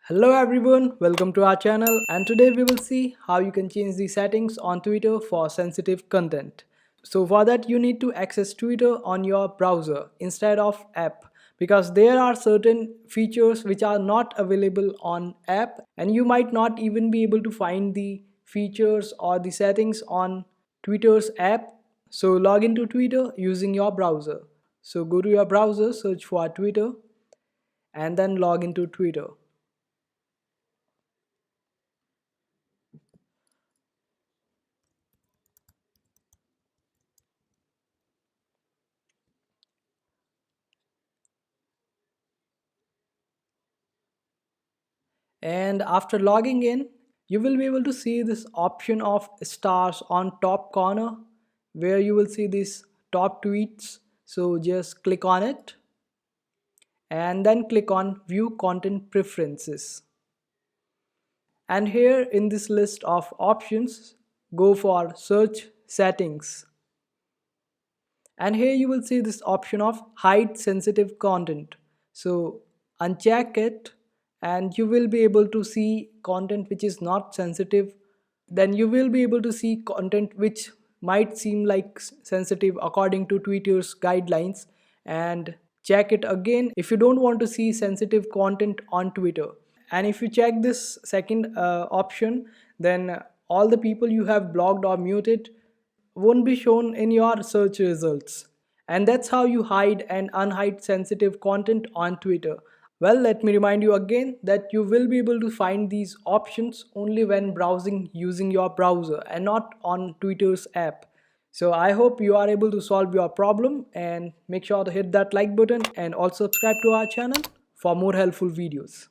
Hello everyone, welcome to our channel, and today we will see how you can change the settings on Twitter for sensitive content. So for that you need to access Twitter on your browser instead of app, because there are certain features which are not available on app and you might not even be able to find the features or the settings on Twitter's app. So log into Twitter using your browser. So go to your browser, search for Twitter, and then log into Twitter. And after logging in, you will be able to see this option of stars on top corner where you will see these top tweets. So just click on it and then click on view content preferences. And here in this list of options, go for search settings. And here you will see this option of hide sensitive content. So uncheck it and you will be able to see content which is not sensitive. Then you will be able to see content which might seem like sensitive according to Twitter's guidelines, and check it again if you don't want to see sensitive content on Twitter. And if you check this second option, then all the people you have blocked or muted won't be shown in your search results. And that's how you hide and unhide sensitive content on Twitter. Well, let me remind you again that you will be able to find these options only when browsing using your browser and not on Twitter's app. So I hope you are able to solve your problem, and make sure to hit that like button and also subscribe to our channel for more helpful videos.